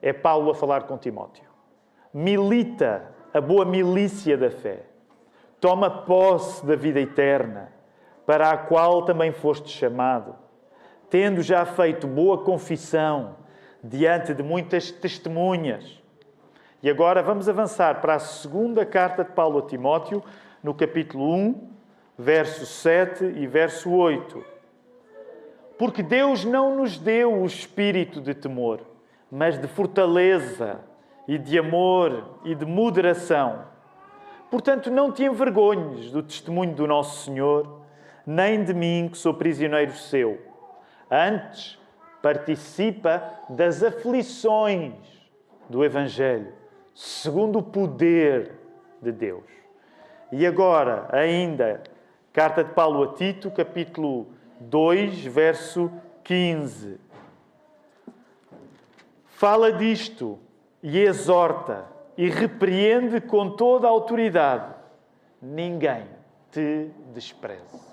É Paulo a falar com Timóteo. Milita a boa milícia da fé. Toma posse da vida eterna, para a qual também foste chamado, tendo já feito boa confissão diante de muitas testemunhas. E agora vamos avançar para a segunda carta de Paulo a Timóteo, no capítulo 1, verso 7 e verso 8. Porque Deus não nos deu o espírito de temor, mas de fortaleza e de amor e de moderação. Portanto, não te envergonhes do testemunho do nosso Senhor, nem de mim, que sou prisioneiro seu. Antes, participa das aflições do Evangelho, segundo o poder de Deus. E agora, ainda, carta de Paulo a Tito, capítulo 2, verso 15. Fala disto e exorta e repreende com toda a autoridade. Ninguém te despreze.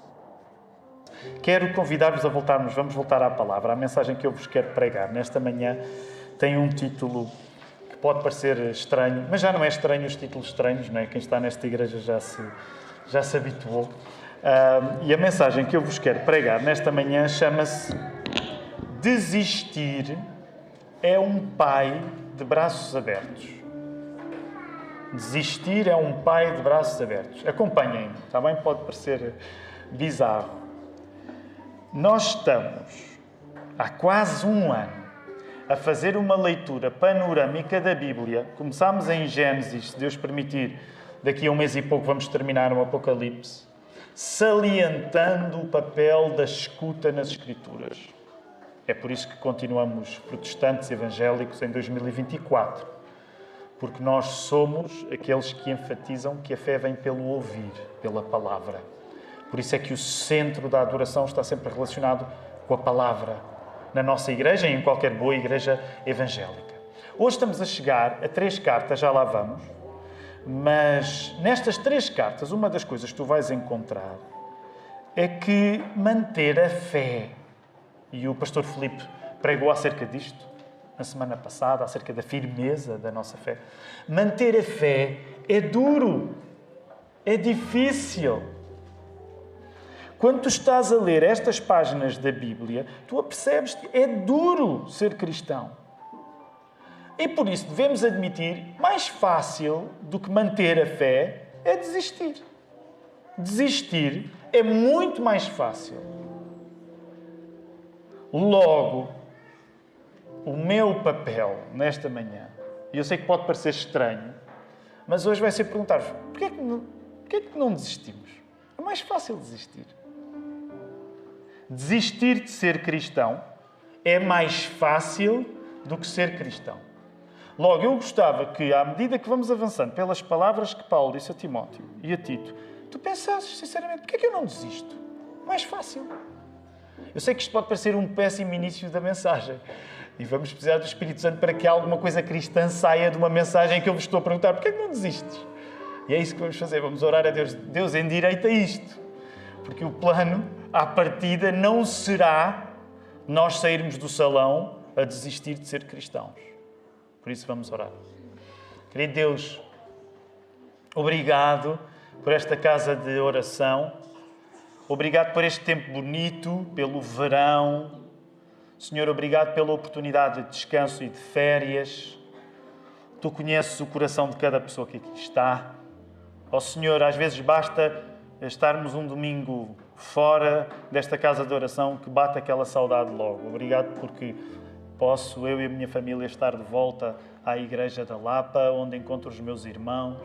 Quero convidar-vos a voltarmos, vamos voltar à palavra. A mensagem que eu vos quero pregar nesta manhã tem um título que pode parecer estranho, mas já não é estranho os títulos estranhos, não é? Quem está nesta igreja já se habituou. E a mensagem que eu vos quero pregar nesta manhã chama-se Desistir é um pai de braços abertos. Desistir é um pai de braços abertos. Acompanhem-me, está bem? Pode parecer bizarro. Nós estamos, há quase um ano, a fazer uma leitura panorâmica da Bíblia. Começámos em Gênesis, se Deus permitir, daqui a um mês e pouco vamos terminar no Apocalipse, salientando o papel da escuta nas Escrituras. É por isso que continuamos protestantes evangélicos em 2024. Porque nós somos aqueles que enfatizam que a fé vem pelo ouvir, pela palavra. Por isso é que o centro da adoração está sempre relacionado com a palavra. Na nossa igreja e em qualquer boa igreja evangélica. Hoje estamos a chegar a 3 cartas, já lá vamos. Mas nestas 3 cartas, uma das coisas que tu vais encontrar é que manter a fé, e o pastor Filipe pregou acerca disto na semana passada, acerca da firmeza da nossa fé. Manter a fé é duro, é difícil. Quando tu estás a ler estas páginas da Bíblia, tu apercebes que é duro ser cristão. E por isso devemos admitir, mais fácil do que manter a fé é desistir. Desistir é muito mais fácil. Logo, o meu papel nesta manhã, e eu sei que pode parecer estranho, mas hoje vai ser perguntar-vos, porquê é que não desistimos? É mais fácil desistir. Desistir de ser cristão é mais fácil do que ser cristão. Logo, eu gostava que, à medida que vamos avançando pelas palavras que Paulo disse a Timóteo e a Tito, tu pensasses, sinceramente, porquê é que eu não desisto? Mais fácil. Eu sei que isto pode parecer um péssimo início da mensagem. E vamos precisar do Espírito Santo para que alguma coisa cristã saia de uma mensagem que eu vos estou a perguntar. Porquê é que não desistes? E é isso que vamos fazer. Vamos orar a Deus. Deus, endireita isto. Porque o plano, à partida, não será nós sairmos do salão a desistir de ser cristãos. Por isso vamos orar. Querido Deus, obrigado por esta casa de oração. Obrigado por este tempo bonito, pelo verão. Senhor, obrigado pela oportunidade de descanso e de férias. Tu conheces o coração de cada pessoa que aqui está. Ó Senhor, às vezes basta estarmos um domingo fora desta casa de oração que bate aquela saudade logo. Obrigado porque posso, eu e a minha família, estar de volta à Igreja da Lapa, onde encontro os meus irmãos.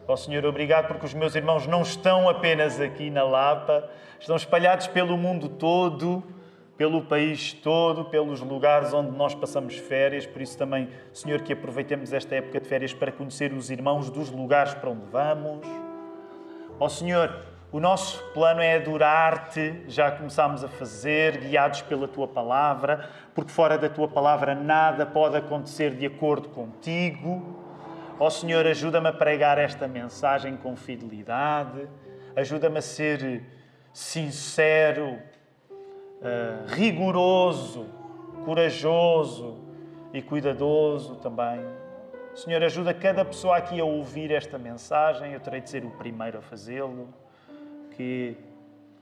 Ó Senhor, obrigado porque os meus irmãos não estão apenas aqui na Lapa, estão espalhados pelo mundo todo, pelo país todo, pelos lugares onde nós passamos férias. Por isso também, Senhor, que aproveitemos esta época de férias para conhecer os irmãos dos lugares para onde vamos. Ó Senhor, o nosso plano é adorar-te, já começámos a fazer, guiados pela Tua Palavra, porque fora da Tua Palavra nada pode acontecer de acordo contigo. Ó Senhor, ajuda-me a pregar esta mensagem com fidelidade, ajuda-me a ser sincero, rigoroso, corajoso e cuidadoso também. Senhor, ajuda cada pessoa aqui a ouvir esta mensagem. Eu terei de ser o primeiro a fazê-lo. Que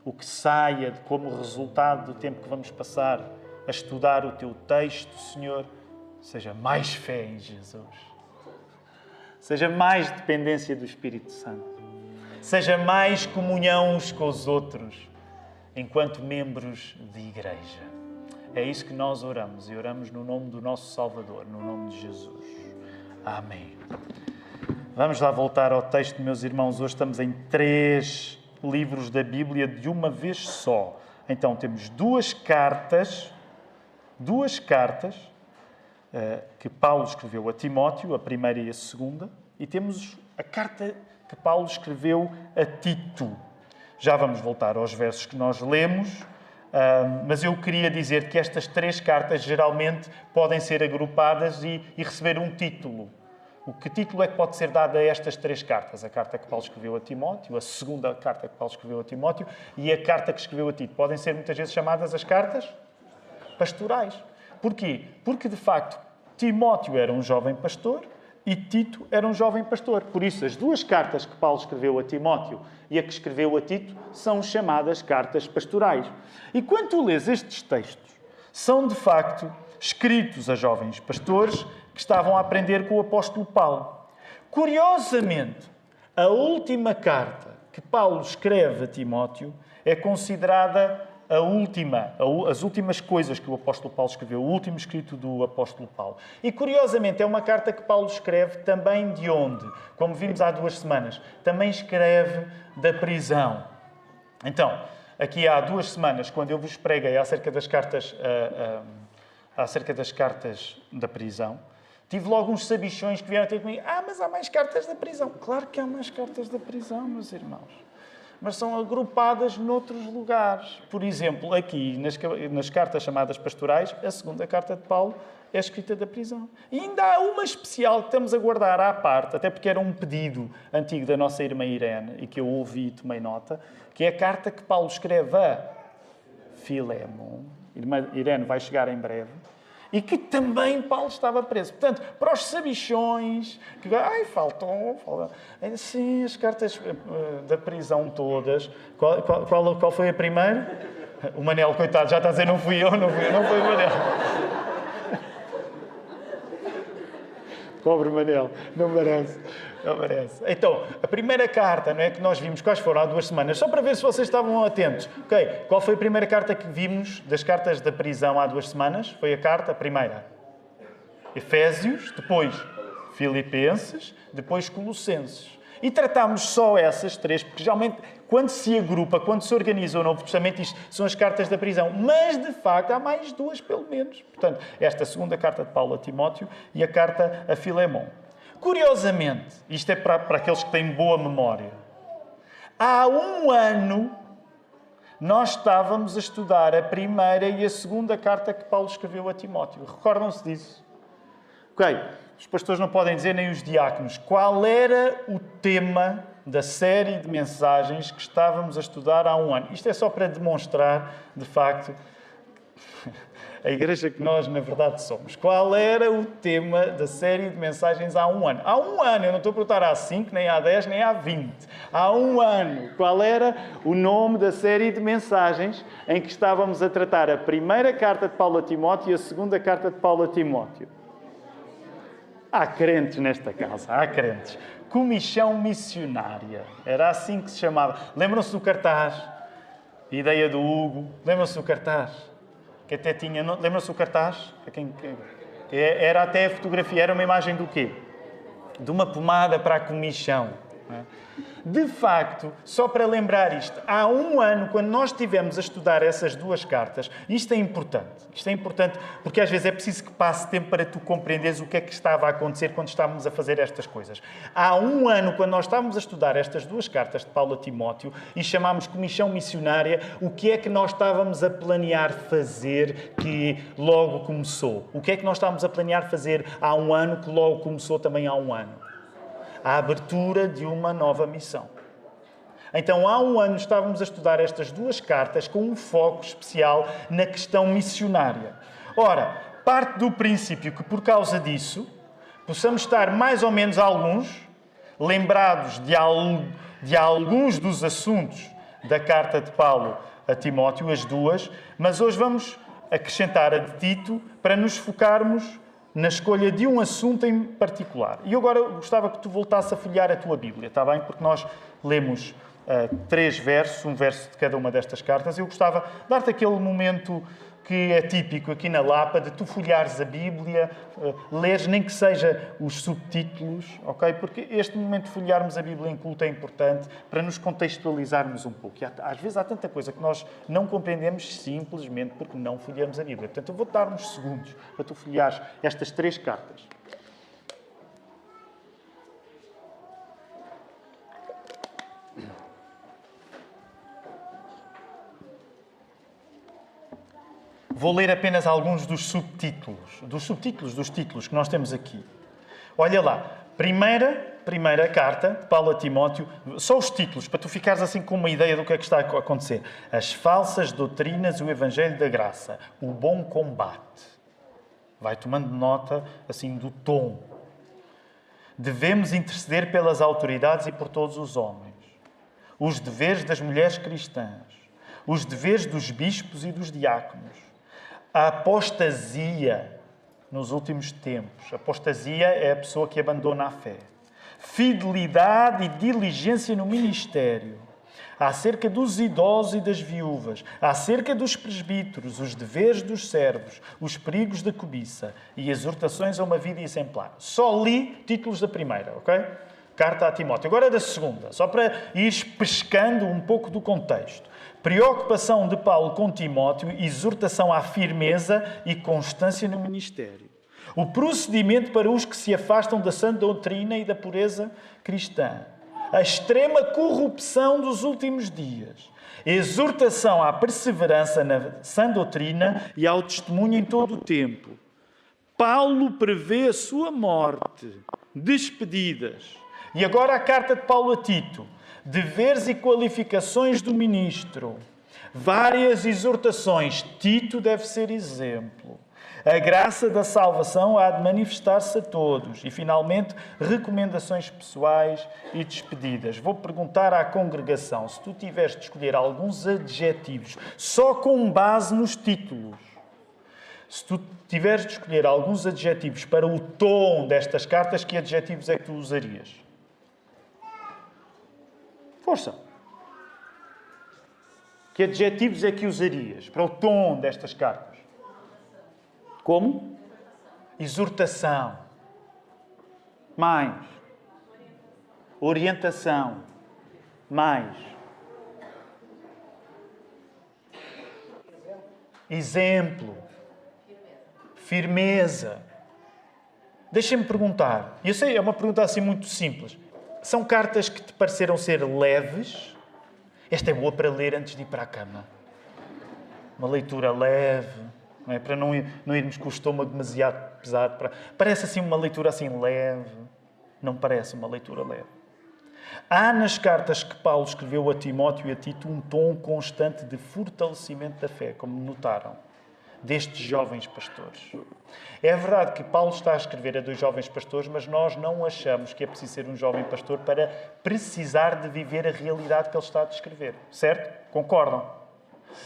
o que saia como resultado do tempo que vamos passar a estudar o Teu texto, Senhor, seja mais fé em Jesus. Seja mais dependência do Espírito Santo. Seja mais comunhão uns com os outros, enquanto membros de igreja. É isso que nós oramos, e oramos no nome do nosso Salvador, no nome de Jesus. Amém. Vamos lá voltar ao texto, meus irmãos. Hoje estamos em 3 livros da Bíblia de uma vez só. Então temos duas cartas que Paulo escreveu a Timóteo, a primeira e a segunda, e temos a carta que Paulo escreveu a Tito. Já vamos voltar aos versos que nós lemos, mas eu queria dizer que estas 3 cartas geralmente podem ser agrupadas e receber um título. O que título é que pode ser dado a estas 3 cartas? A carta que Paulo escreveu a Timóteo, a segunda carta que Paulo escreveu a Timóteo e a carta que escreveu a Tito. Podem ser muitas vezes chamadas as cartas pastorais. Porquê? Porque, de facto, Timóteo era um jovem pastor e Tito era um jovem pastor. Por isso, as 2 cartas que Paulo escreveu a Timóteo e a que escreveu a Tito são chamadas cartas pastorais. E quando tu lês estes textos, são de facto escritos a jovens pastores que estavam a aprender com o apóstolo Paulo. Curiosamente, a última carta que Paulo escreve a Timóteo é considerada as últimas coisas que o apóstolo Paulo escreveu, o último escrito do apóstolo Paulo. E, curiosamente, é uma carta que Paulo escreve também de onde? Como vimos há 2 semanas, também escreve da prisão. Então, aqui há 2 semanas, quando eu vos preguei acerca das cartas da prisão, tive logo uns sabichões que vieram ter comigo. Mas há mais cartas da prisão. Claro que há mais cartas da prisão, meus irmãos. Mas são agrupadas noutros lugares. Por exemplo, aqui, nas cartas chamadas pastorais, a segunda carta de Paulo é escrita da prisão. E ainda há uma especial que estamos a guardar à parte, até porque era um pedido antigo da nossa irmã Irene, e que eu ouvi e tomei nota, que é a carta que Paulo escreve a Filémon. Irmã Irene vai chegar em breve. E que também Paulo estava preso. Portanto, para os sabichões, que faltam. Sim, as cartas da prisão todas. Qual foi a primeira? O Manel, coitado, já está a dizer, não fui eu, não foi o Manel. Pobre Manel, não merece. Então, a primeira carta, não é, que nós vimos, quais foram há 2 semanas, só para ver se vocês estavam atentos. Ok, qual foi a primeira carta que vimos das cartas da prisão há 2 semanas? Foi a primeira. Efésios, depois Filipenses, depois Colossenses. E tratámos só essas 3, porque geralmente, quando se agrupa, quando se organiza o Novo Testamento, isto são as cartas da prisão. Mas, de facto, há mais 2, pelo menos. Portanto, esta segunda carta de Paulo a Timóteo e a carta a Filémon. Curiosamente, isto é para aqueles que têm boa memória, há 1 ano nós estávamos a estudar a primeira e a segunda carta que Paulo escreveu a Timóteo. Recordam-se disso? Ok, os pastores não podem dizer, nem os diáconos, qual era o tema da série de mensagens que estávamos a estudar há 1 ano. Isto é só para demonstrar, de facto, a igreja que nós, na verdade, somos. Qual era o tema da série de mensagens há 1 ano? Há 1 ano, eu não estou a perguntar há 5, nem há 10, nem há 20. Há 1 ano. Qual era o nome da série de mensagens em que estávamos a tratar a primeira carta de Paulo a Timóteo e a segunda carta de Paulo a Timóteo? Há crentes nesta casa, há crentes. Comissão Missionária. Era assim que se chamava. Lembram-se do cartaz? Ideia do Hugo. Lembram-se do cartaz? Que até tinha... Lembram-se do cartaz? Era até a fotografia. Era uma imagem do quê? De uma pomada para a comichão. De facto, só para lembrar isto, há 1 ano, quando nós estivemos a estudar essas 2 cartas, isto é importante. Isto é importante porque às vezes é preciso que passe tempo para tu compreenderes o que é que estava a acontecer quando estávamos a fazer estas coisas. Há 1 ano, quando nós estávamos a estudar estas 2 cartas de Paulo a Timóteo e chamámos Comissão Missionária, o que é que nós estávamos a planear fazer que logo começou? O que é que nós estávamos a planear fazer há 1 ano que logo começou também há 1 ano? A abertura de uma nova missão. Então, há 1 ano estávamos a estudar estas 2 cartas com um foco especial na questão missionária. Ora, parte do princípio que, por causa disso, possamos estar mais ou menos alguns lembrados de alguns dos assuntos da carta de Paulo a Timóteo, as duas, mas hoje vamos acrescentar a de Tito para nos focarmos na escolha de um assunto em particular. E agora eu gostava que tu voltasses a folhear a tua Bíblia, está bem? Porque nós lemos 3 versos, um verso de cada uma destas cartas. Eu gostava de dar-te aquele momento que é típico aqui na Lapa, de tu folheares a Bíblia, leres nem que seja os subtítulos, ok? Porque este momento de folhearmos a Bíblia em culto é importante para nos contextualizarmos um pouco. E às vezes há tanta coisa que nós não compreendemos simplesmente porque não folheamos a Bíblia. Portanto, eu vou-te dar uns segundos para tu folheares estas 3 cartas. Vou ler apenas alguns dos subtítulos, dos títulos que nós temos aqui. Olha lá, primeira carta de Paulo a Timóteo, só os títulos, para tu ficares assim com uma ideia do que é que está a acontecer. As falsas doutrinas e o Evangelho da Graça, o bom combate. Vai tomando nota assim do tom. Devemos interceder pelas autoridades e por todos os homens. Os deveres das mulheres cristãs. Os deveres dos bispos e dos diáconos. A apostasia nos últimos tempos. A apostasia é a pessoa que abandona a fé. Fidelidade e diligência no ministério. Acerca dos idosos e das viúvas. Acerca dos presbíteros, os deveres dos servos, os perigos da cobiça e exortações a uma vida exemplar. Só li títulos da primeira, ok? Carta a Timóteo. Agora da segunda, só para ir pescando um pouco do contexto. Preocupação de Paulo com Timóteo, exortação à firmeza e constância no ministério. O procedimento para os que se afastam da sã doutrina e da pureza cristã. A extrema corrupção dos últimos dias. Exortação à perseverança na sã doutrina e ao testemunho em todo o tempo. Paulo prevê a sua morte. Despedidas. E agora a carta de Paulo a Tito. Deveres e qualificações do ministro. Várias exortações. Tito deve ser exemplo. A graça da salvação há de manifestar-se a todos. E, finalmente, recomendações pessoais e despedidas. Vou perguntar à congregação, se tu tiveres de escolher alguns adjetivos, só com base nos títulos, se tu tiveres de escolher alguns adjetivos para o tom destas cartas, que adjetivos é que tu usarias? Força! Que adjetivos é que usarias para o tom destas cartas? Como? Exortação. Mais. Orientação. Mais. Exemplo. Firmeza. Deixem-me perguntar. Eu sei, é uma pergunta assim muito simples. São cartas que te pareceram ser leves? Esta é boa para ler antes de ir para a cama. Uma leitura leve, não é? Para não irmos com o estômago demasiado pesado. Parece assim uma leitura assim leve. Não parece uma leitura leve. Há nas cartas que Paulo escreveu a Timóteo e a Tito um tom constante de fortalecimento da fé, como notaram, destes jovens pastores. É verdade que Paulo está a escrever a 2 jovens pastores, mas nós não achamos que é preciso ser um jovem pastor para precisar de viver a realidade que ele está a descrever. Certo? Concordam?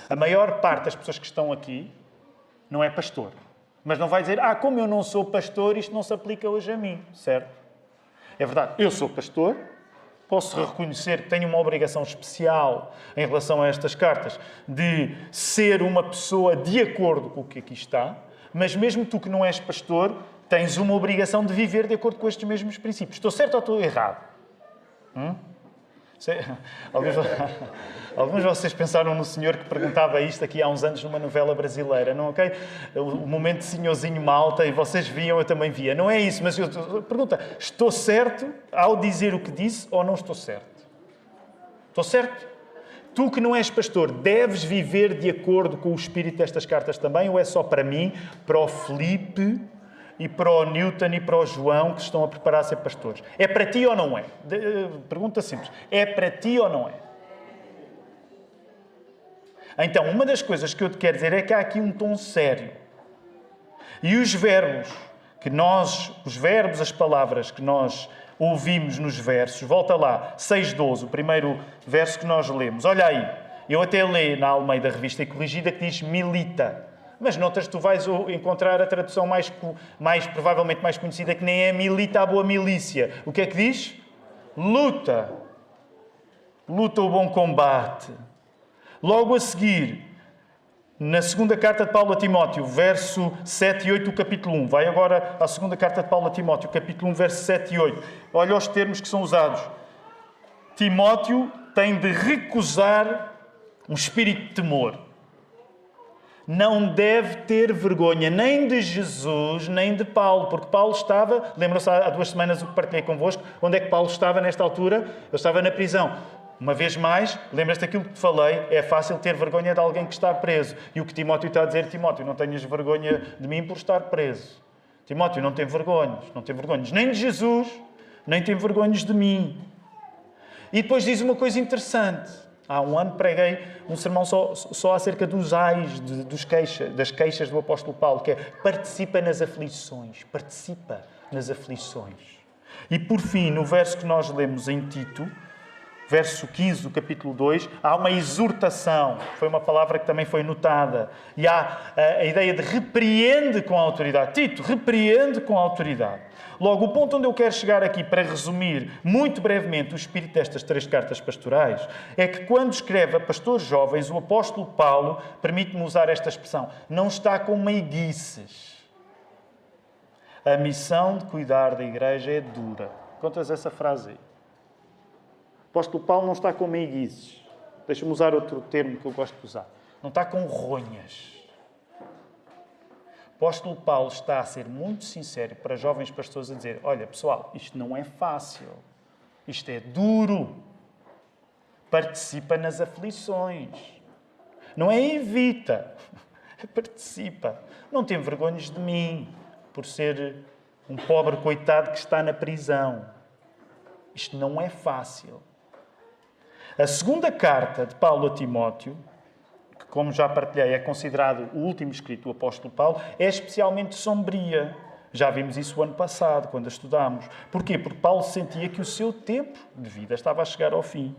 A maior parte das pessoas que estão aqui não é pastor. Mas não vai dizer, como eu não sou pastor, isto não se aplica hoje a mim. Certo? É verdade, eu sou pastor, posso reconhecer que tenho uma obrigação especial em relação a estas cartas de ser uma pessoa de acordo com o que aqui está, mas mesmo tu que não és pastor, tens uma obrigação de viver de acordo com estes mesmos princípios. Estou certo ou estou errado? Alguns de vocês pensaram no senhor que perguntava isto aqui há uns anos numa novela brasileira, não, ok? O momento de senhorzinho malta, e vocês viam, eu também via. Não é isso, mas pergunta, estou certo ao dizer o que disse ou não estou certo? Estou certo? Tu que não és pastor, deves viver de acordo com o espírito destas cartas também, ou é só para mim, para o Filipe e para o Newton e para o João que estão a preparar a ser pastores? É para ti ou não é? Pergunta simples. É para ti ou não é? Então, uma das coisas que eu te quero dizer é que há aqui um tom sério. E os verbos, as palavras que nós ouvimos nos versos, volta lá, 6:12, o primeiro verso que nós lemos. Olha aí, eu até leio na Almeida Revista e Corrigida que diz milita. Mas notas, tu vais encontrar a tradução provavelmente mais conhecida, que nem é milita a boa milícia. O que é que diz? Luta. Luta o bom combate. Logo a seguir, na segunda carta de Paulo a Timóteo, verso 7 e 8 do capítulo 1. Vai agora à segunda carta de Paulo a Timóteo, capítulo 1, verso 7 e 8. Olha os termos que são usados. Timóteo tem de recusar um espírito de temor. Não deve ter vergonha nem de Jesus, nem de Paulo, porque Paulo estava, lembram-se há 2 semanas o que partilhei convosco, onde é que Paulo estava nesta altura? Ele estava na prisão. Uma vez mais, lembras-te daquilo que te falei, é fácil ter vergonha de alguém que está preso. E o que Timóteo está a dizer, Timóteo, não tenhas vergonha de mim por estar preso. Timóteo, não tem vergonhas nem de Jesus, nem tem vergonhas de mim. E depois diz uma coisa interessante. Há um ano preguei um sermão só acerca dos ais, das queixas do apóstolo Paulo, que é participa nas aflições. Participa nas aflições. E por fim, no verso que nós lemos em Tito, verso 15 do capítulo 2, há uma exortação. Foi uma palavra que também foi notada. E há a ideia de repreende com a autoridade. Tito, repreende com a autoridade. Logo, o ponto onde eu quero chegar aqui para resumir muito brevemente o espírito destas 3 cartas pastorais é que quando escreve a pastores jovens, o apóstolo Paulo, permite-me usar esta expressão, não está com meiguices. A missão de cuidar da igreja é dura. Contas essa frase aí. O apóstolo Paulo não está com meiguices. Deixa-me usar outro termo que eu gosto de usar. Não está com ronhas. O apóstolo Paulo está a ser muito sincero para jovens pastores a dizer, olha, pessoal, isto não é fácil. Isto é duro. Participa nas aflições. Não é evita. Participa. Não tem vergonhas de mim por ser um pobre coitado que está na prisão. Isto não é fácil. A segunda carta de Paulo a Timóteo, que, como já partilhei, é considerado o último escrito do apóstolo Paulo, é especialmente sombria. Já vimos isso o ano passado, quando a estudámos. Porquê? Porque Paulo sentia que o seu tempo de vida estava a chegar ao fim.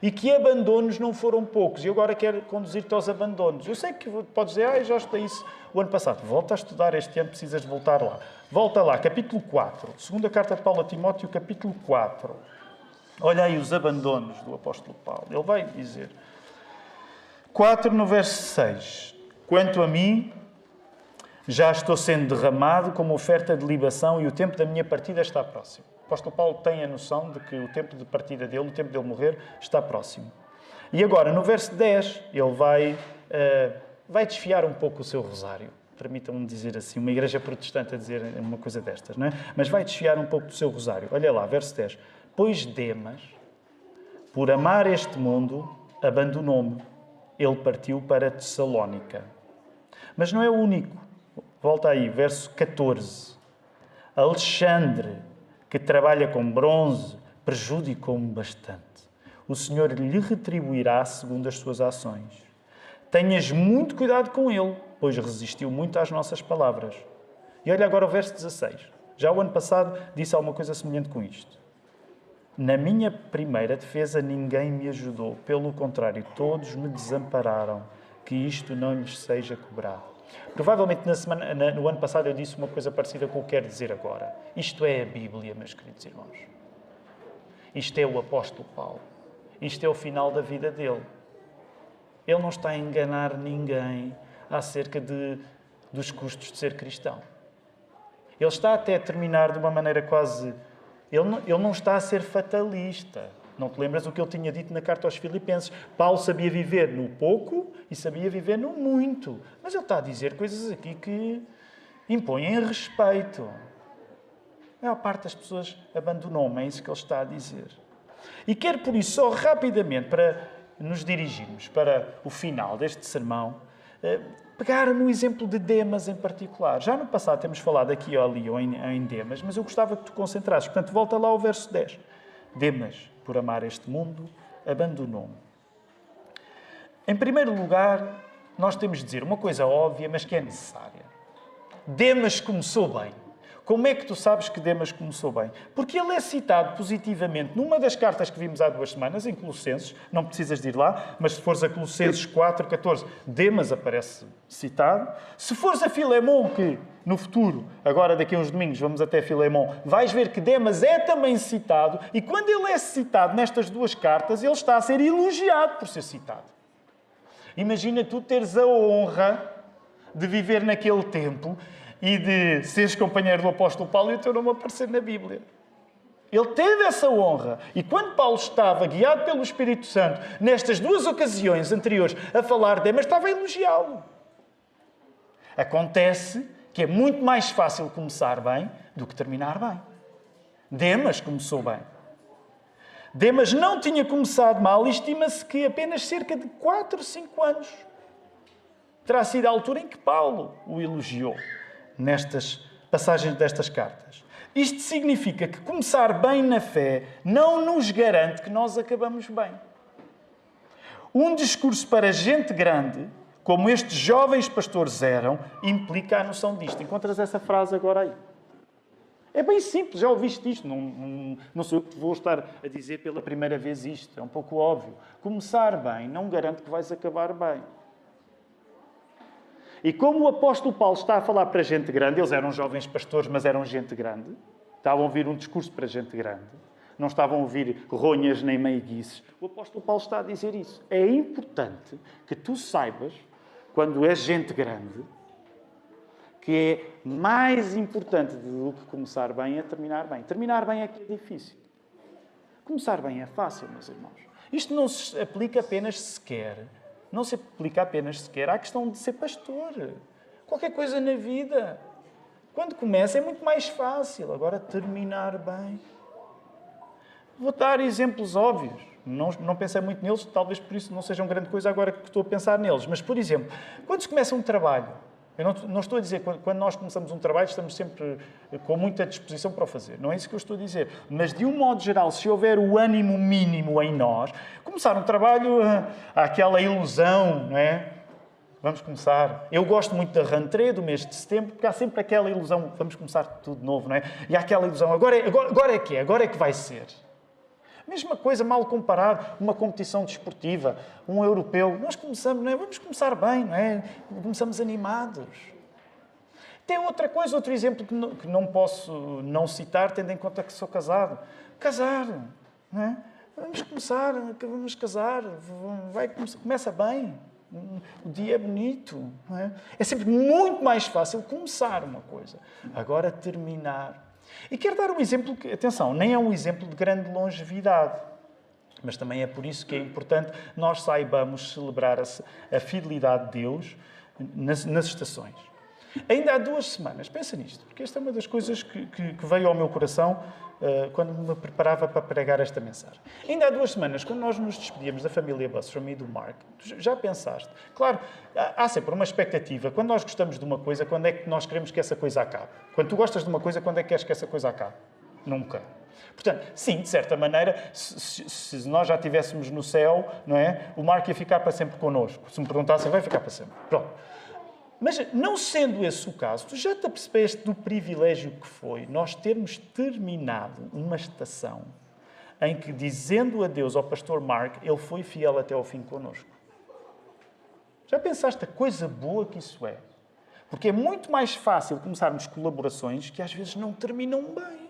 E que abandonos não foram poucos. E agora quero conduzir-te aos abandonos. Eu sei que podes dizer, já estudei isso o ano passado. Volta a estudar este ano, precisas de voltar lá. Volta lá, capítulo 4. Segunda carta de Paulo a Timóteo, capítulo 4. Olha aí os abandonos do apóstolo Paulo. Ele vai dizer, 4 no verso 6. Quanto a mim, já estou sendo derramado como oferta de libação e o tempo da minha partida está próximo. O apóstolo Paulo tem a noção de que o tempo de partida dele, o tempo dele morrer, está próximo. E agora, no verso 10, ele vai desfiar um pouco o seu rosário. Permitam-me dizer assim, uma igreja protestante a dizer uma coisa destas, não é? Mas vai desfiar um pouco do seu rosário. Olha lá, verso 10. Pois Demas, por amar este mundo, abandonou-me. Ele partiu para Tessalónica. Mas não é o único. Volta aí, verso 14. Alexandre, que trabalha com bronze, prejudicou-me bastante. O Senhor lhe retribuirá segundo as suas ações. Tenhas muito cuidado com ele, pois resistiu muito às nossas palavras. E olha agora o verso 16. Já o ano passado disse alguma coisa semelhante com isto. Na minha primeira defesa ninguém me ajudou. Pelo contrário, todos me desampararam. Que isto não lhes seja cobrado. Provavelmente no ano passado eu disse uma coisa parecida com o que quero dizer agora. Isto é a Bíblia, meus queridos irmãos. Isto é o apóstolo Paulo. Isto é o final da vida dele. Ele não está a enganar ninguém acerca dos custos de ser cristão. Ele está até a terminar de uma maneira quase... Ele não está a ser fatalista. Não te lembras o que ele tinha dito na carta aos Filipenses? Paulo sabia viver no pouco e sabia viver no muito. Mas ele está a dizer coisas aqui que impõem respeito. A maior parte das pessoas abandonou-me, é isso que ele está a dizer. E quero, por isso, só rapidamente, para nos dirigirmos para o final deste sermão, pegar no exemplo de Demas em particular. Já no passado temos falado aqui ou ali ou em Demas, mas eu gostava que tu concentrasses. Portanto, volta lá ao verso 10. Demas, por amar este mundo, abandonou-me. Em primeiro lugar, nós temos de dizer uma coisa óbvia, mas que é necessária. Demas começou bem. Como é que tu sabes que Demas começou bem? Porque ele é citado positivamente numa das cartas que vimos há 2 semanas, em Colossenses, não precisas de ir lá, mas se fores a Colossenses 4:14, Demas aparece citado. Se fores a Filemão, que no futuro, agora daqui a uns domingos, vamos até Filemão, vais ver que Demas é também citado, e quando ele é citado nestas 2 cartas, ele está a ser elogiado por ser citado. Imagina tu teres a honra de viver naquele tempo e de seres companheiro do apóstolo Paulo e o teu nome aparecer na Bíblia. Ele teve essa honra. E quando Paulo estava, guiado pelo Espírito Santo, nestas 2 ocasiões anteriores, a falar de Demas, estava a elogiá-lo. Acontece que é muito mais fácil começar bem do que terminar bem. Demas começou bem. Demas não tinha começado mal e estima-se que apenas cerca de 4 ou 5 anos terá sido a altura em que Paulo o elogiou nestas passagens destas cartas. Isto significa que começar bem na fé não nos garante que nós acabamos bem. Um discurso para gente grande, como estes jovens pastores eram, implica a noção disto. Encontras essa frase agora aí. É bem simples, já ouviste isto. Não sou eu que te vou estar a dizer pela primeira vez isto. É um pouco óbvio. Começar bem não garante que vais acabar bem. E como o apóstolo Paulo está a falar para gente grande, eles eram jovens pastores, mas eram gente grande, estavam a ouvir um discurso para gente grande, não estavam a ouvir ronhas nem meiguices. O apóstolo Paulo está a dizer isso. É importante que tu saibas, quando és gente grande, que é mais importante do que começar bem é terminar bem. Terminar bem é que é difícil. Começar bem é fácil, meus irmãos. Isto não se aplica apenas sequer. Não se aplica apenas sequer à questão de ser pastor. Qualquer coisa na vida. Quando começa é muito mais fácil. Agora, terminar bem. Vou dar exemplos óbvios. Não pensei muito neles, talvez por isso não sejam grande coisa agora que estou a pensar neles. Mas, por exemplo, quando se começa um trabalho, eu não estou a dizer que quando nós começamos um trabalho estamos sempre com muita disposição para o fazer. Não é isso que eu estou a dizer. Mas, de um modo geral, se houver o ânimo mínimo em nós, começar um trabalho, há aquela ilusão, não é? Vamos começar. Eu gosto muito da rentrée do mês de setembro, porque há sempre aquela ilusão, vamos começar tudo de novo, não é? E há aquela ilusão, agora é que é, agora é que vai ser. Mesma coisa, mal comparado, uma competição desportiva, um europeu. Nós começamos, não é? Vamos começar bem, não é? Começamos animados. Tem outra coisa, outro exemplo que não posso não citar, tendo em conta que sou casado. Casar, não é? Vamos casar, começa bem. O dia é bonito, não é? É sempre muito mais fácil começar uma coisa. Agora terminar. E quero dar um exemplo que, atenção, nem é um exemplo de grande longevidade, mas também é por isso que é importante nós saibamos celebrar a fidelidade de Deus nas estações. Ainda há 2 semanas, pensa nisto, porque esta é uma das coisas que veio ao meu coração quando me preparava para pregar esta mensagem. Ainda há 2 semanas, quando nós nos despedíamos da família Busstrom e do Mark, já pensaste? Claro, há sempre uma expectativa. Quando nós gostamos de uma coisa, quando é que nós queremos que essa coisa acabe? Quando tu gostas de uma coisa, quando é que queres que essa coisa acabe? Nunca. Portanto, sim, de certa maneira, se nós já estivéssemos no céu, não é? O Mark ia ficar para sempre connosco. Se me perguntassem, vai ficar para sempre. Pronto. Mas, não sendo esse o caso, tu já te apercebeste do privilégio que foi nós termos terminado uma estação em que, dizendo adeus ao pastor Mark, ele foi fiel até ao fim connosco. Já pensaste a coisa boa que isso é? Porque é muito mais fácil começarmos colaborações que às vezes não terminam bem.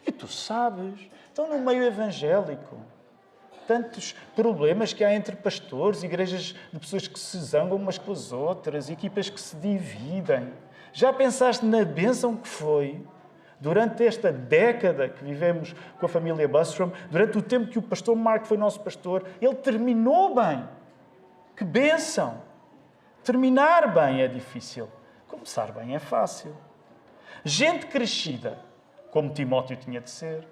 E tu sabes, estão no meio evangélico. Tantos problemas que há entre pastores, igrejas de pessoas que se zangam umas com as outras, equipas que se dividem. Já pensaste na bênção que foi, durante esta década que vivemos com a família Busstrom, durante o tempo que o pastor Mark foi nosso pastor, ele terminou bem. Que bênção! Terminar bem é difícil. Começar bem é fácil. Gente crescida, como Timóteo tinha de ser,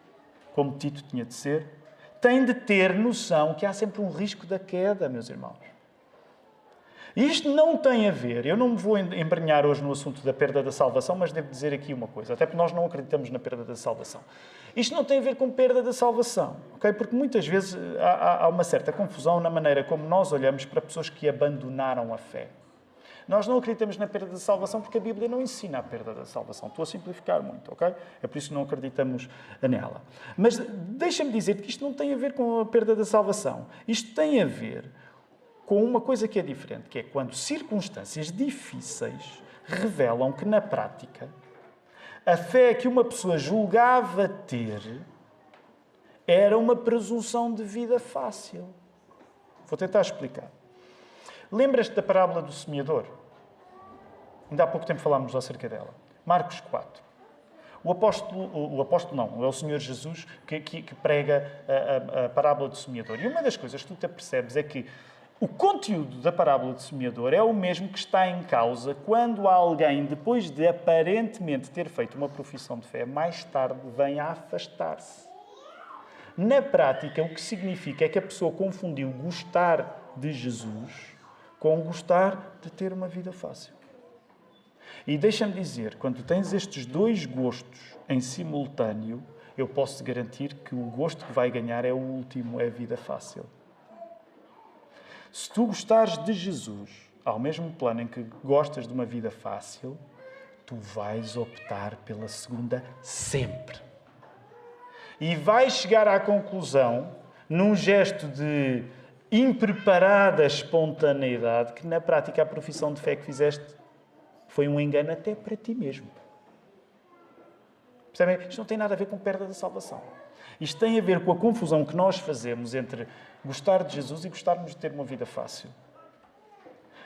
como Tito tinha de ser, tem de ter noção que há sempre um risco da queda, meus irmãos. Isto não tem a ver, eu não me vou embrenhar hoje no assunto da perda da salvação, mas devo dizer aqui uma coisa, até porque nós não acreditamos na perda da salvação. Isto não tem a ver com perda da salvação, ok? Porque muitas vezes há uma certa confusão na maneira como nós olhamos para pessoas que abandonaram a fé. Nós não acreditamos na perda da salvação porque a Bíblia não ensina a perda da salvação. Estou a simplificar muito, ok? É por isso que não acreditamos nela. Mas deixa-me dizer que isto não tem a ver com a perda da salvação. Isto tem a ver com uma coisa que é diferente, que é quando circunstâncias difíceis revelam que, na prática, a fé que uma pessoa julgava ter era uma presunção de vida fácil. Vou tentar explicar. Lembras-te da parábola do semeador? Ainda há pouco tempo falámos acerca dela. Marcos 4. O apóstolo não, é o Senhor Jesus que prega a parábola do semeador. E uma das coisas que tu te apercebes é que o conteúdo da parábola do semeador é o mesmo que está em causa quando alguém, depois de aparentemente ter feito uma profissão de fé, mais tarde vem a afastar-se. Na prática, o que significa é que a pessoa confundiu gostar de Jesus com gostar de ter uma vida fácil. E deixa-me dizer, quando tens estes dois gostos em simultâneo, eu posso te garantir que o gosto que vai ganhar é o último, é a vida fácil. Se tu gostares de Jesus, ao mesmo plano em que gostas de uma vida fácil, tu vais optar pela segunda sempre. E vais chegar à conclusão, num gesto de impreparada espontaneidade, que na prática a profissão de fé que fizeste foi um engano até para ti mesmo. Percebem? Isto não tem nada a ver com perda da salvação. Isto tem a ver com a confusão que nós fazemos entre gostar de Jesus e gostarmos de ter uma vida fácil.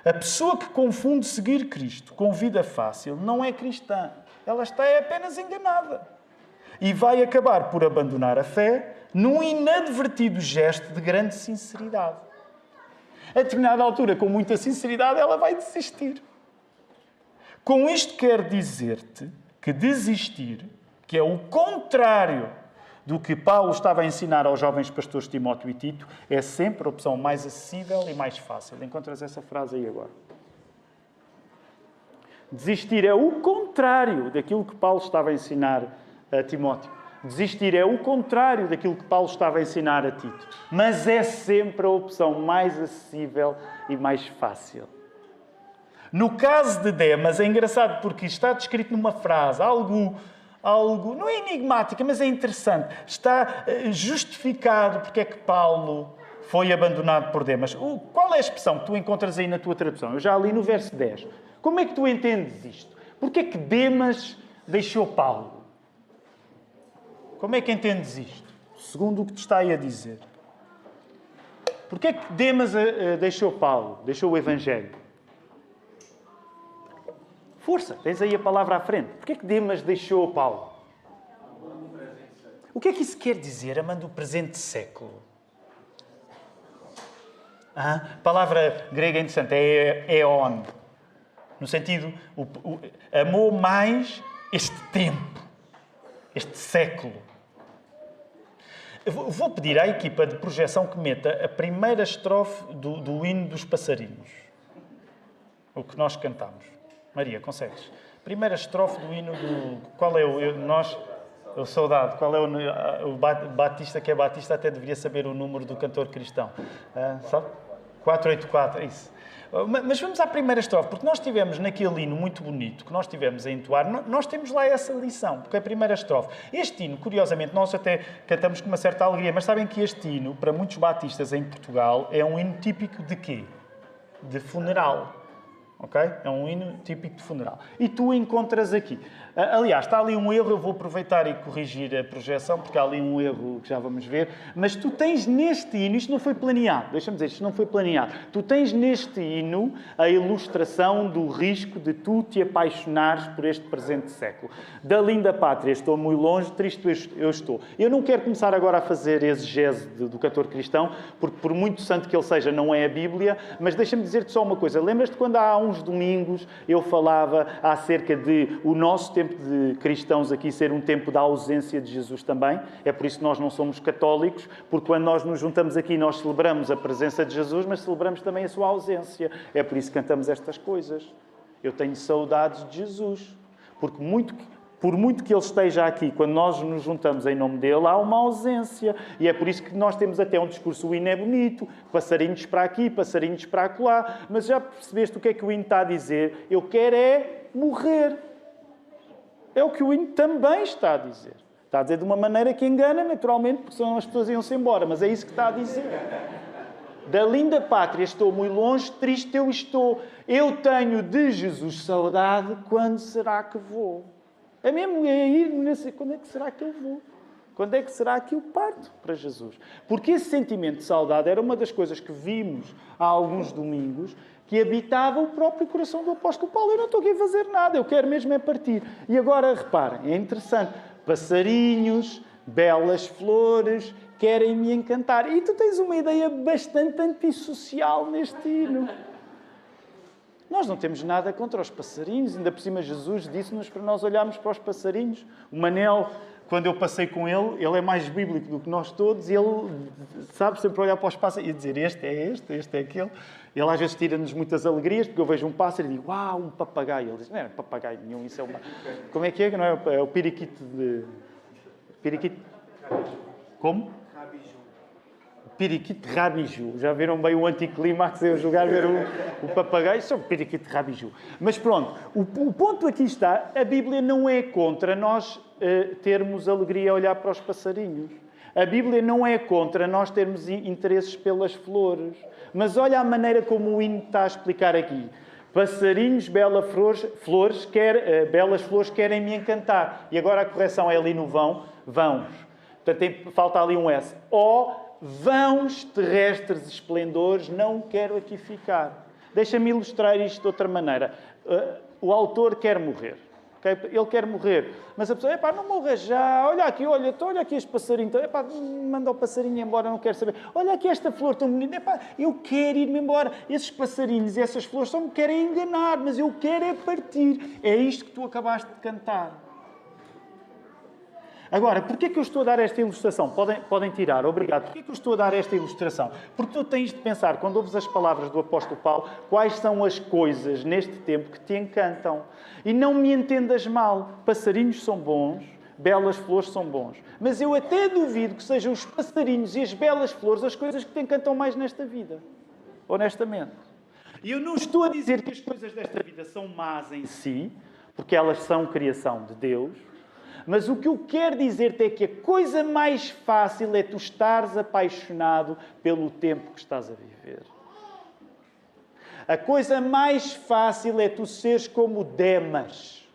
A pessoa que confunde seguir Cristo com vida fácil não é cristã. Ela está apenas enganada. E vai acabar por abandonar a fé num inadvertido gesto de grande sinceridade. A determinada altura, com muita sinceridade, ela vai desistir. Com isto quero dizer-te que desistir, que é o contrário do que Paulo estava a ensinar aos jovens pastores Timóteo e Tito, é sempre a opção mais acessível e mais fácil. Encontras essa frase aí agora. Desistir é o contrário daquilo que Paulo estava a ensinar a Timóteo. Desistir é o contrário daquilo que Paulo estava a ensinar a Tito. Mas é sempre a opção mais acessível e mais fácil. No caso de Demas, é engraçado porque está descrito numa frase, algo não é enigmática, mas é interessante. Está justificado porque é que Paulo foi abandonado por Demas. Qual é a expressão que tu encontras aí na tua tradução? Eu já li no verso 10. Como é que tu entendes isto? Porquê é que Demas deixou Paulo? Como é que entendes isto? Segundo o que te está aí a dizer. Porquê é que Demas deixou Paulo? Deixou o Evangelho? Força, tens aí a palavra à frente. Porquê é que Demas deixou Paulo? O que é que isso quer dizer, amando o presente século? A palavra grega interessante é eon. No sentido, amou mais este tempo, este século. Eu vou pedir à equipa de projeção que meta a primeira estrofe do hino dos passarinhos. O que nós cantamos. Maria, consegues? Primeira estrofe do hino do... Qual é o saudade? Qual é o Batista, que é Batista, até deveria saber o número do cantor cristão. Sabe? 484, é isso. Mas vamos à primeira estrofe, porque nós tivemos naquele hino muito bonito que nós tivemos a entoar, nós temos lá essa lição, porque é a primeira estrofe. Este hino, curiosamente, nós até cantamos com uma certa alegria, mas sabem que este hino, para muitos batistas em Portugal, é um hino típico de quê? De funeral. Ok? É um hino típico de funeral. E tu encontras aqui. Aliás, está ali um erro, eu vou aproveitar e corrigir a projeção, porque há ali um erro que já vamos ver. Mas tu tens neste hino, isto não foi planeado, deixa-me dizer, isto não foi planeado. Tu tens neste hino a ilustração do risco de tu te apaixonares por este presente século. Da linda pátria estou muito longe, triste eu estou. Eu não quero começar agora a fazer exegese do cantor cristão, porque por muito santo que ele seja, não é a Bíblia, mas deixa-me dizer-te só uma coisa. Lembras-te quando há uns domingos eu falava acerca de o nosso tempo de cristãos aqui ser um tempo da ausência de Jesus também? É por isso que nós não somos católicos, porque quando nós nos juntamos aqui nós celebramos a presença de Jesus, mas celebramos também a sua ausência. É por isso que cantamos estas coisas. Eu tenho saudades de Jesus. Porque muito Por muito que Ele esteja aqui, quando nós nos juntamos em nome dEle, há uma ausência. E é por isso que nós temos até um discurso, o hino é bonito, passarinhos para aqui, passarinhos para acolá. Mas já percebeste o que é que o hino está a dizer? Eu quero é morrer. É o que o hino também está a dizer. Está a dizer de uma maneira que engana, naturalmente, porque senão as pessoas iam-se embora. Mas é isso que está a dizer. Da linda pátria estou muito longe, triste eu estou. Eu tenho de Jesus saudade, quando será que vou? É mesmo ir nesse... Quando é que será que eu vou? Quando é que será que eu parto para Jesus? Porque esse sentimento de saudade era uma das coisas que vimos há alguns domingos, que habitava o próprio coração do apóstolo Paulo. Eu não estou aqui a fazer nada, eu quero mesmo é partir. E agora, reparem, é interessante. Passarinhos, belas flores, querem me encantar. E tu tens uma ideia bastante antissocial neste hino. Nós não temos nada contra os passarinhos. Ainda por cima, Jesus disse-nos para nós olharmos para os passarinhos. O Manel, quando eu passei com ele, ele é mais bíblico do que nós todos, e ele sabe sempre olhar para os pássaros e dizer este é aquele. Ele às vezes tira-nos muitas alegrias, porque eu vejo um pássaro e digo, uau, um papagaio. Ele diz, não é papagaio nenhum, isso é uma... Como é que não é? É o periquito de... Periquito? Como? Periquito rabiju. Já viram bem o anticlímax eu jogar ver o papagaio? Isso é um periquito rabiju. Mas pronto, o ponto aqui está, a Bíblia não é contra nós termos alegria a olhar para os passarinhos. A Bíblia não é contra nós termos interesses pelas flores. Mas olha a maneira como o hino está a explicar aqui. Passarinhos, belas flores querem me encantar. E agora a correção é ali no vãos. Portanto, falta ali um S. Vãos terrestres esplendores, não quero aqui ficar. Deixa-me ilustrar isto de outra maneira. O autor quer morrer. Okay? Ele quer morrer. Mas a pessoa, não morra já. Olha aqui este passarinho. Manda o passarinho embora, não quero saber. Olha aqui esta flor tão bonita. Eu quero ir-me embora. Esses passarinhos e essas flores só me querem enganar, mas eu quero é partir. É isto que tu acabaste de cantar. Agora, porquê que eu estou a dar esta ilustração? Podem tirar, obrigado. Porquê que eu estou a dar esta ilustração? Porque tu tens de pensar, quando ouves as palavras do apóstolo Paulo, quais são as coisas neste tempo que te encantam. E não me entendas mal, passarinhos são bons, belas flores são bons. Mas eu até duvido que sejam os passarinhos e as belas flores as coisas que te encantam mais nesta vida. Honestamente. E eu não estou a dizer que as coisas desta vida são más em si, porque elas são criação de Deus. Mas o que eu quero dizer-te é que a coisa mais fácil é tu estares apaixonado pelo tempo que estás a viver. A coisa mais fácil é tu seres como Demas.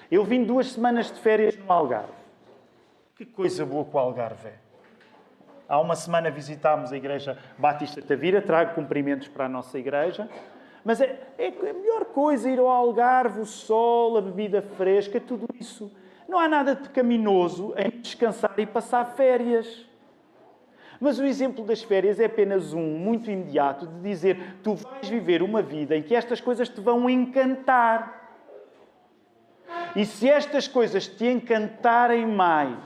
Eu vim 2 semanas de férias no Algarve. Que coisa boa que o Algarve é. Há uma semana visitámos a Igreja Batista Tavira, trago cumprimentos para a nossa igreja. Mas é a melhor coisa ir ao Algarve, o sol, a bebida fresca, tudo isso. Não há nada de pecaminoso em descansar e passar férias. Mas o exemplo das férias é apenas um, muito imediato, de dizer tu vais viver uma vida em que estas coisas te vão encantar. E se estas coisas te encantarem mais,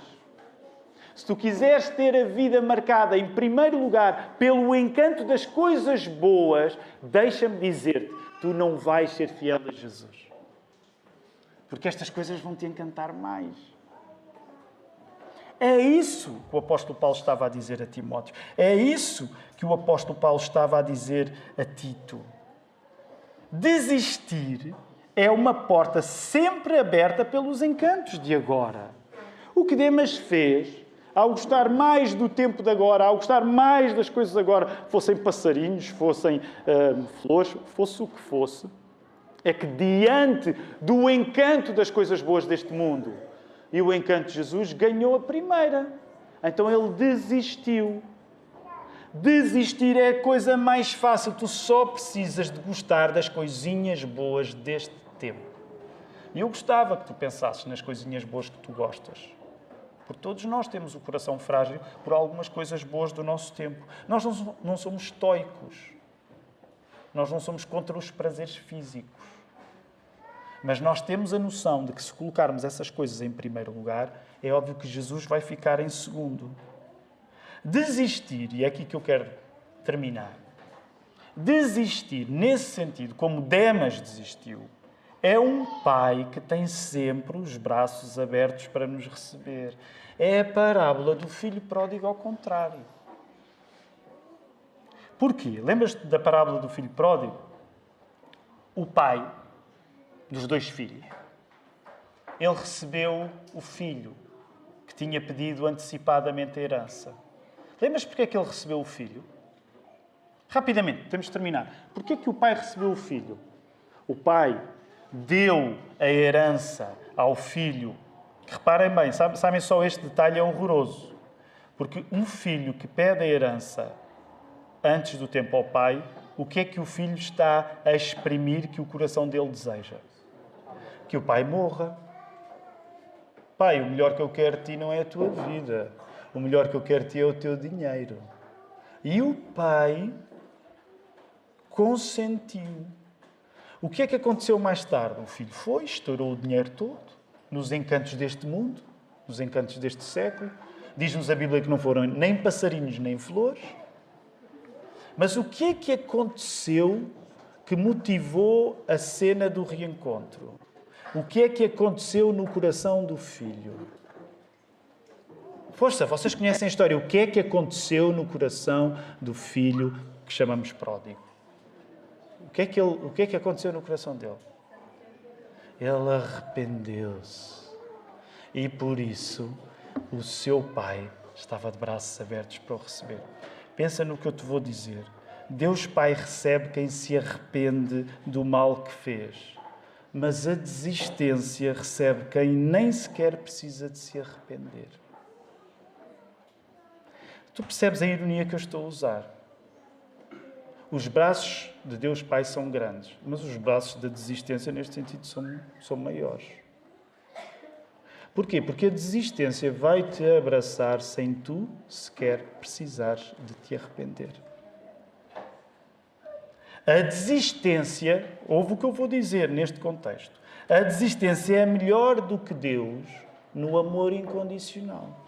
se tu quiseres ter a vida marcada, em primeiro lugar, pelo encanto das coisas boas, deixa-me dizer-te, tu não vais ser fiel a Jesus. Porque estas coisas vão te encantar mais. É isso que o apóstolo Paulo estava a dizer a Timóteo. É isso que o apóstolo Paulo estava a dizer a Tito. Desistir é uma porta sempre aberta pelos encantos de agora. O que Demas fez, ao gostar mais do tempo de agora, ao gostar mais das coisas agora, fossem passarinhos, fossem flores, fosse o que fosse, é que diante do encanto das coisas boas deste mundo e o encanto de Jesus, ganhou a primeira. Então ele desistiu. Desistir é a coisa mais fácil. Tu só precisas de gostar das coisinhas boas deste tempo. E eu gostava que tu pensasses nas coisinhas boas que tu gostas. Porque todos nós temos o coração frágil por algumas coisas boas do nosso tempo. Nós não somos estoicos. Nós não somos contra os prazeres físicos. Mas nós temos a noção de que se colocarmos essas coisas em primeiro lugar, é óbvio que Jesus vai ficar em segundo. Desistir, e é aqui que eu quero terminar. Desistir, nesse sentido, como Demas desistiu, É um pai que tem sempre os braços abertos para nos receber. É a parábola do filho pródigo ao contrário. Porquê? Lembras-te da parábola do filho pródigo? O pai dos 2 filhos, ele recebeu o filho que tinha pedido antecipadamente a herança. Lembras porque é que ele recebeu o filho? Rapidamente, temos de terminar. Porquê é que o pai recebeu o filho? O pai deu a herança ao filho. Reparem bem, sabem só este detalhe é horroroso. Porque um filho que pede a herança antes do tempo ao pai, o que é que o filho está a exprimir que o coração dele deseja? Que o pai morra. Pai, o melhor que eu quero de ti não é a tua vida. O melhor que eu quero de ti é o teu dinheiro. E o pai consentiu. O que é que aconteceu mais tarde? O filho foi, estourou o dinheiro todo, nos encantos deste mundo, nos encantos deste século. Diz-nos a Bíblia que não foram nem passarinhos nem flores. Mas o que é que aconteceu que motivou a cena do reencontro? O que é que aconteceu no coração do filho? Força, vocês conhecem a história. O que é que aconteceu no coração do filho que chamamos pródigo? O que é que aconteceu no coração dele? Ele arrependeu-se. E por isso o seu pai estava de braços abertos para o receber. Pensa no que eu te vou dizer. Deus Pai recebe quem se arrepende do mal que fez. Mas a desistência recebe quem nem sequer precisa de se arrepender. Tu percebes a ironia que eu estou a usar? Os braços de Deus Pai são grandes, mas os braços da desistência, neste sentido, são maiores. Porquê? Porque a desistência vai te abraçar sem tu sequer precisares de te arrepender. A desistência, ouve o que eu vou dizer neste contexto, a desistência é melhor do que Deus no amor incondicional.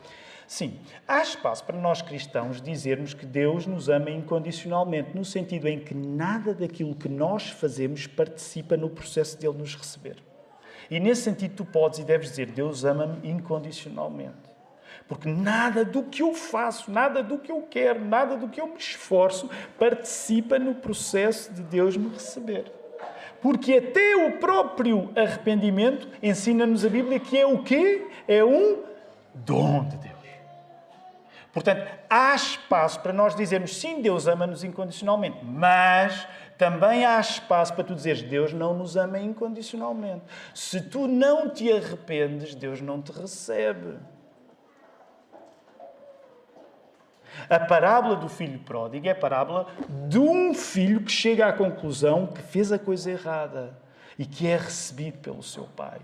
Sim, há espaço para nós cristãos dizermos que Deus nos ama incondicionalmente, no sentido em que nada daquilo que nós fazemos participa no processo dele nos receber. E nesse sentido tu podes e deves dizer, Deus ama-me incondicionalmente. Porque nada do que eu faço, nada do que eu quero, nada do que eu me esforço participa no processo de Deus me receber. Porque até o próprio arrependimento ensina-nos a Bíblia que é o quê? É um dom de Deus. Portanto, há espaço para nós dizermos, sim, Deus ama-nos incondicionalmente, mas também há espaço para tu dizeres, Deus não nos ama incondicionalmente. Se tu não te arrependes, Deus não te recebe. A parábola do filho pródigo é a parábola de um filho que chega à conclusão que fez a coisa errada e que é recebido pelo seu pai.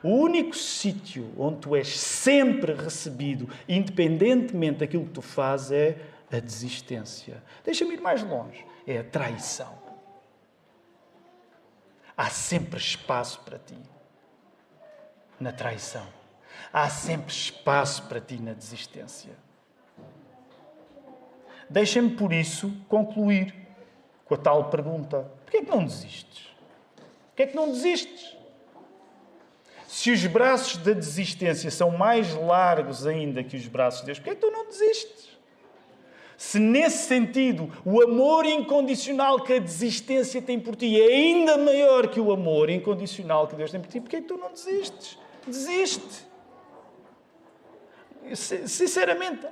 O único sítio onde tu és sempre recebido, independentemente daquilo que tu fazes, é a desistência. Deixa-me ir mais longe. É a traição. Há sempre espaço para ti na traição. Há sempre espaço para ti na desistência. Deixa-me, por isso, concluir com a tal pergunta. Porquê é que não desistes? Porquê é que não desistes? Se os braços da desistência são mais largos ainda que os braços de Deus, porquê é que tu não desistes? Se nesse sentido o amor incondicional que a desistência tem por ti é ainda maior que o amor incondicional que Deus tem por ti, porquê é que tu não desistes? Desiste! Sinceramente,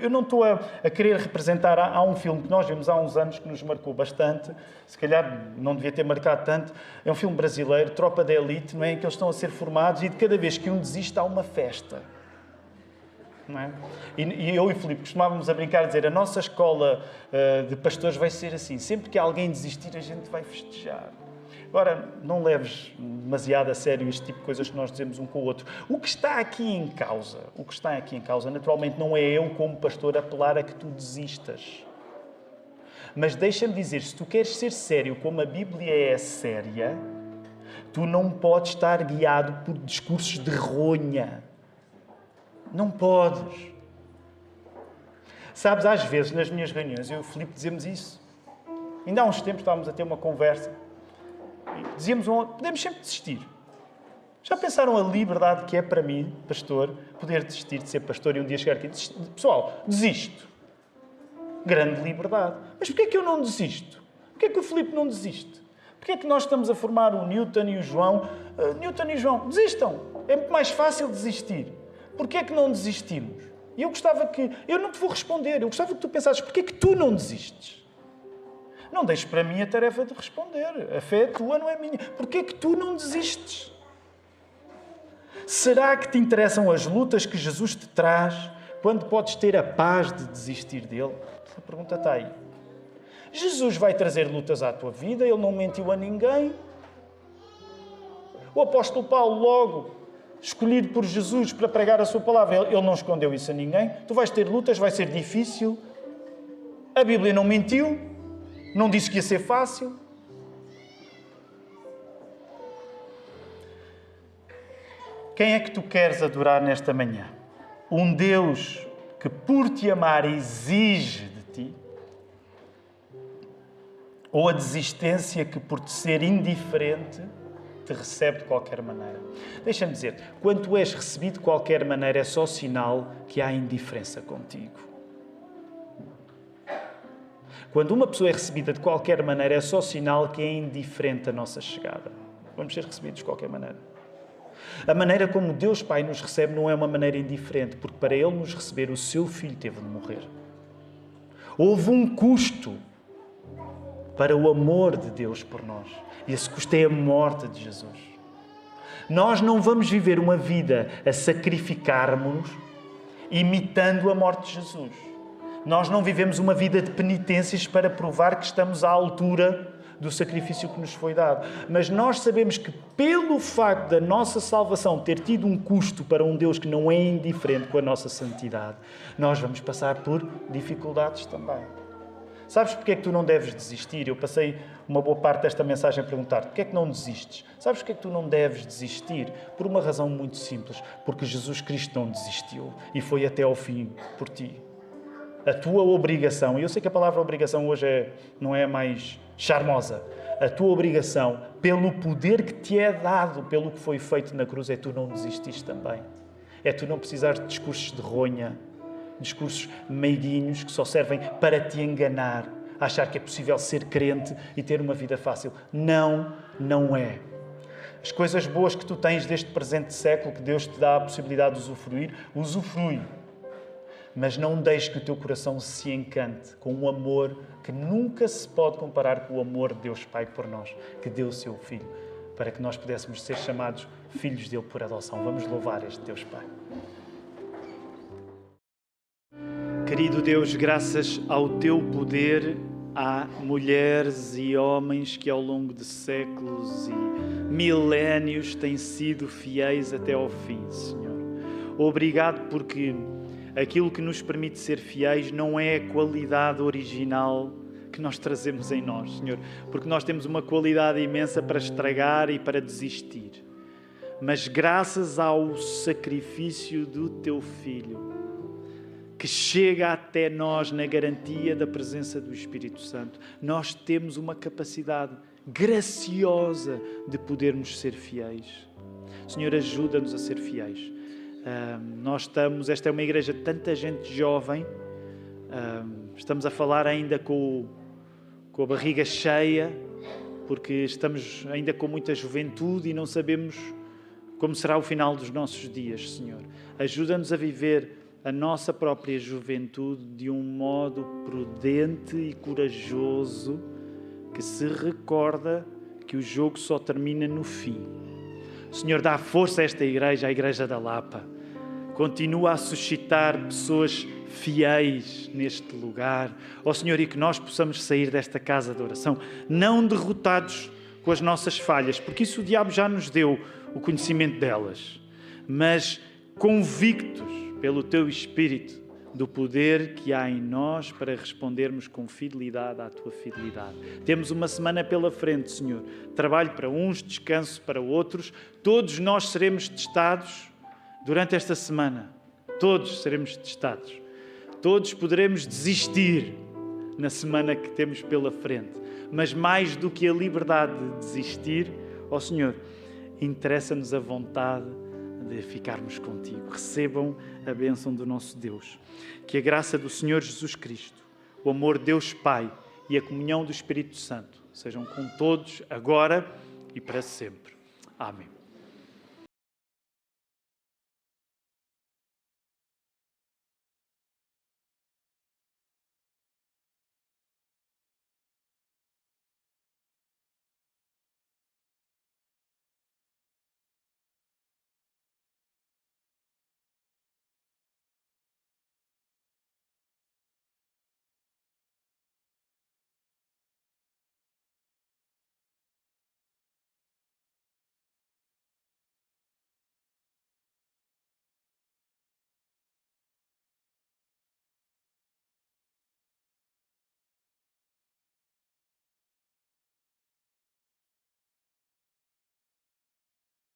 eu não estou a querer representar. Há um filme que nós vimos há uns anos que nos marcou bastante, se calhar não devia ter marcado tanto. É um filme brasileiro, Tropa de Elite, não é? Em que eles estão a ser formados e de cada vez que um desiste há uma festa. Não é? E eu e o Filipe costumávamos a brincar a dizer, a nossa escola de pastores vai ser assim, sempre que alguém desistir a gente vai festejar. Agora, não leves demasiado a sério este tipo de coisas que nós dizemos um com o outro. O que está aqui em causa, naturalmente não é eu como pastor apelar a que tu desistas. Mas deixa-me dizer, se tu queres ser sério como a Bíblia é séria, tu não podes estar guiado por discursos de ronha. Não podes. Sabes, às vezes, nas minhas reuniões, eu e o Filipe dizemos isso. Ainda há uns tempos estávamos a ter uma conversa dizíamos, podemos sempre desistir. Já pensaram a liberdade que é para mim, pastor, poder desistir de ser pastor e um dia chegar aqui? Pessoal, desisto. Grande liberdade. Mas porquê é que eu não desisto? Porquê é que o Filipe não desiste? Porquê é que nós estamos a formar o Newton e o João? Newton e João, desistam. É muito mais fácil desistir. Porquê é que não desistimos? E eu gostava que... Eu não te vou responder. Eu gostava que tu pensasses, porquê é que tu não desistes? Não deixes para mim a tarefa de responder. A fé é tua, não é minha. Porquê é que tu não desistes? Será que te interessam as lutas que Jesus te traz quando podes ter a paz de desistir dele? A pergunta está aí. Jesus vai trazer lutas à tua vida, ele não mentiu a ninguém. O apóstolo Paulo, logo escolhido por Jesus para pregar a sua palavra, ele não escondeu isso a ninguém. Tu vais ter lutas, vai ser difícil. A Bíblia não mentiu, não disse que ia ser fácil. Quem é que tu queres adorar nesta manhã? Um Deus que por te amar exige de ti? Ou a desistência que por te ser indiferente te recebe de qualquer maneira? Deixa-me dizer, quando tu és recebido de qualquer maneira é só sinal que há indiferença contigo. Quando uma pessoa é recebida de qualquer maneira é só sinal que é indiferente a nossa chegada. Vamos ser recebidos de qualquer maneira. A maneira como Deus Pai nos recebe não é uma maneira indiferente, porque para Ele nos receber, o seu Filho teve de morrer. Houve um custo para o amor de Deus por nós. E esse custo é a morte de Jesus. Nós não vamos viver uma vida a sacrificarmos-nos imitando a morte de Jesus. Nós não vivemos uma vida de penitências para provar que estamos à altura do sacrifício que nos foi dado. Mas nós sabemos que pelo facto da nossa salvação ter tido um custo para um Deus que não é indiferente com a nossa santidade, nós vamos passar por dificuldades também. Sabes porque é que tu não deves desistir? Eu passei uma boa parte desta mensagem a perguntar-te, porque é que não desistes? Sabes porque é que tu não deves desistir? Por uma razão muito simples, porque Jesus Cristo não desistiu e foi até ao fim por ti. A tua obrigação, e eu sei que a palavra obrigação hoje não é mais charmosa, a tua obrigação, pelo poder que te é dado, pelo que foi feito na cruz, é tu não desistires também. É tu não precisares de discursos de ronha, discursos meiguinhos que só servem para te enganar, achar que é possível ser crente e ter uma vida fácil. Não, não é. As coisas boas que tu tens deste presente século, que Deus te dá a possibilidade de usufruir, usufrui. Mas não deixes que o teu coração se encante com um amor que nunca se pode comparar com o amor de Deus Pai por nós, que deu o seu Filho, para que nós pudéssemos ser chamados filhos dele por adoção. Vamos louvar este Deus Pai. Querido Deus, graças ao teu poder, há mulheres e homens que ao longo de séculos e milénios têm sido fiéis até ao fim, Senhor. Obrigado porque aquilo que nos permite ser fiéis não é a qualidade original que nós trazemos em nós, Senhor, porque nós temos uma qualidade imensa para estragar e para desistir. Mas graças ao sacrifício do Teu Filho, que chega até nós na garantia da presença do Espírito Santo, nós temos uma capacidade graciosa de podermos ser fiéis. Senhor, ajuda-nos a ser fiéis. Esta é uma igreja de tanta gente jovem, estamos a falar ainda com a barriga cheia, porque estamos ainda com muita juventude e não sabemos como será o final dos nossos dias, Senhor. Ajuda-nos a viver a nossa própria juventude de um modo prudente e corajoso, que se recorda que o jogo só termina no fim. Senhor, dá força a esta igreja, a Igreja da Lapa. Continua a suscitar pessoas fiéis neste lugar. Ó Senhor, e que nós possamos sair desta casa de oração não derrotados com as nossas falhas, porque isso o diabo já nos deu o conhecimento delas, mas convictos pelo Teu Espírito do poder que há em nós para respondermos com fidelidade à Tua fidelidade. Temos uma semana pela frente, Senhor. Trabalho para uns, descanso para outros. Todos nós seremos testados durante esta semana. Todos seremos testados. Todos poderemos desistir na semana que temos pela frente. Mas mais do que a liberdade de desistir, ó Senhor, interessa-nos a vontade de ficarmos contigo. Recebam a bênção do nosso Deus. Que a graça do Senhor Jesus Cristo, o amor de Deus Pai e a comunhão do Espírito Santo sejam com todos, agora e para sempre. Amém.